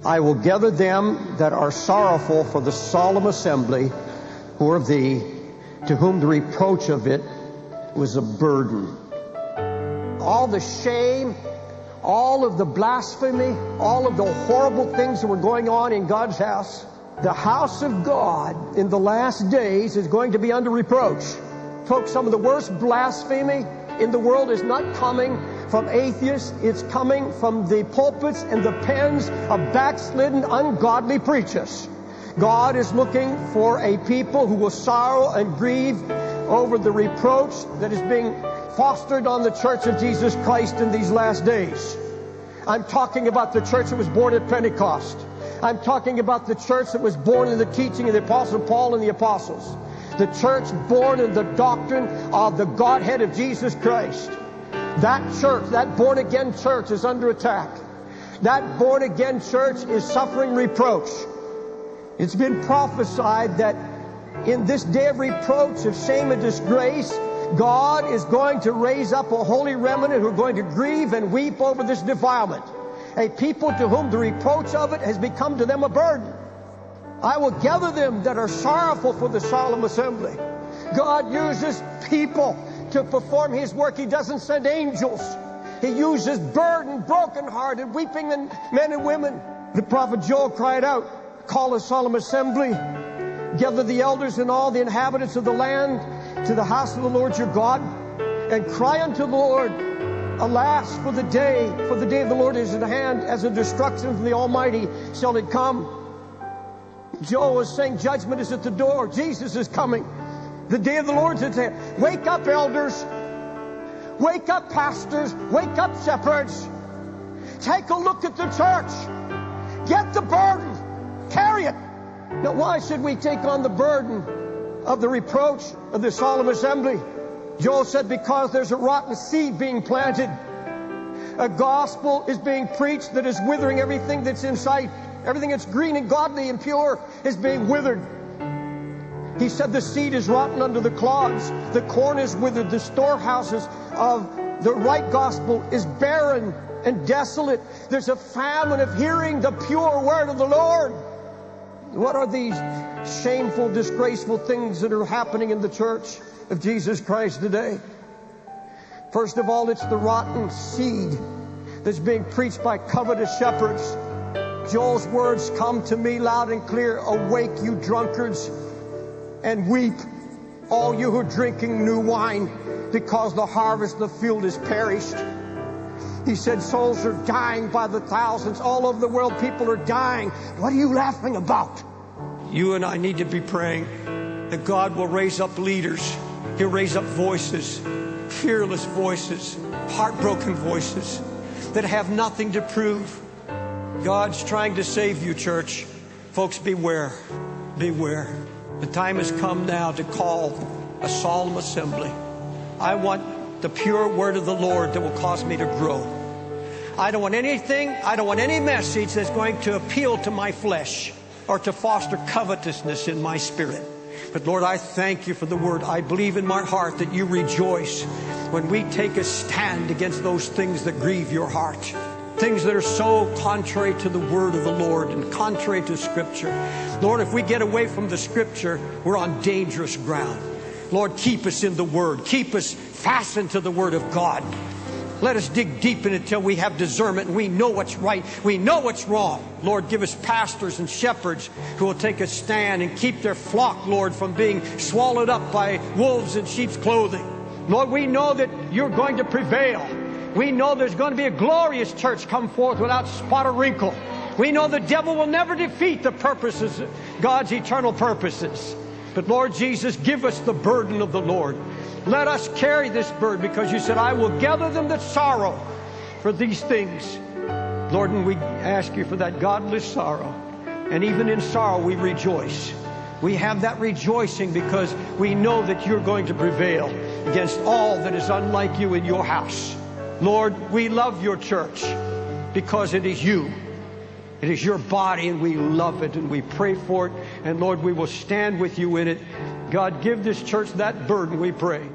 I will gather them that are sorrowful for the solemn assembly, who are thee, to whom the reproach of it was a burden. All the shame, all of the blasphemy, all of the horrible things that were going on in God's house, the house of God in the last days is going to be under reproach. Folks, some of the worst blasphemy in the world is not coming from atheists. It's coming from the pulpits and the pens of backslidden, ungodly preachers. God is looking for a people who will sorrow and grieve over the reproach that is being fostered on the Church of Jesus Christ in these last days. I'm talking about the church that was born at Pentecost. I'm talking about the church that was born in the teaching of the Apostle Paul and the apostles. The church born in the doctrine of the Godhead of Jesus Christ. That church, that born-again church, is under attack. That born-again church is suffering reproach. It's been prophesied that in this day of reproach, of shame and disgrace, God is going to raise up a holy remnant who are going to grieve and weep over this defilement. A people to whom the reproach of it has become to them a burden. I will gather them that are sorrowful for the solemn assembly. God uses people to perform His work. He doesn't send angels. He uses burdened, broken-hearted, weeping men and women. The prophet Joel cried out, call a solemn assembly, gather the elders and all the inhabitants of the land to the house of the Lord your God, and cry unto the Lord, alas, for the day of the Lord is at hand, as a destruction from the Almighty shall it come. Joel was saying judgment is at the door. Jesus is coming. The day of the Lord is at hand. Wake up, elders. Wake up, pastors. Wake up, shepherds. Take a look at the church. Get the burden. Carry it. Now, why should we take on the burden of the reproach of the solemn assembly? Joel said, because there's a rotten seed being planted. A gospel is being preached that is withering everything that's in sight. Everything that's green and godly and pure is being withered. He said the seed is rotten under the clods. The corn is withered. The storehouses of the right gospel is barren and desolate. There's a famine of hearing the pure word of the Lord. What are these shameful, disgraceful things that are happening in the church of Jesus Christ today? First of all, it's the rotten seed that's being preached by covetous shepherds. Joel's words come to me loud and clear. Awake, you drunkards, and weep, all you who are drinking new wine, because the harvest of the field is perished. He said souls are dying by the thousands. All over the world, people are dying. What are you laughing about? You and I need to be praying that God will raise up leaders. He'll raise up voices, fearless voices, heartbroken voices that have nothing to prove. God's trying to save you, church. Folks, beware. Beware. The time has come now to call a solemn assembly. I want the pure word of the Lord that will cause me to grow. I don't want any message that's going to appeal to my flesh or to foster covetousness in my spirit. But Lord, I thank you for the word. I believe in my heart that you rejoice when we take a stand against those things that grieve your heart. Things that are so contrary to the word of the Lord and contrary to Scripture. Lord, if we get away from the Scripture, we're on dangerous ground. Lord, keep us in the Word. Keep us fastened to the Word of God. Let us dig deep in it till we have discernment and we know what's right. We know what's wrong. Lord, give us pastors and shepherds who will take a stand and keep their flock, Lord, from being swallowed up by wolves in sheep's clothing. Lord, we know that you're going to prevail. We know there's going to be a glorious church come forth without spot or wrinkle. We know the devil will never defeat the purposes, God's eternal purposes. But Lord Jesus, give us the burden of the Lord. Let us carry this burden, because you said, I will gather them that sorrow for these things. Lord, and we ask you for that godless sorrow. And even in sorrow we rejoice. We have that rejoicing because we know that you're going to prevail against all that is unlike you in your house. Lord, we love your church because it is you. It is your body, and we love it, and we pray for it. And Lord, we will stand with you in it. God, give this church that burden, we pray.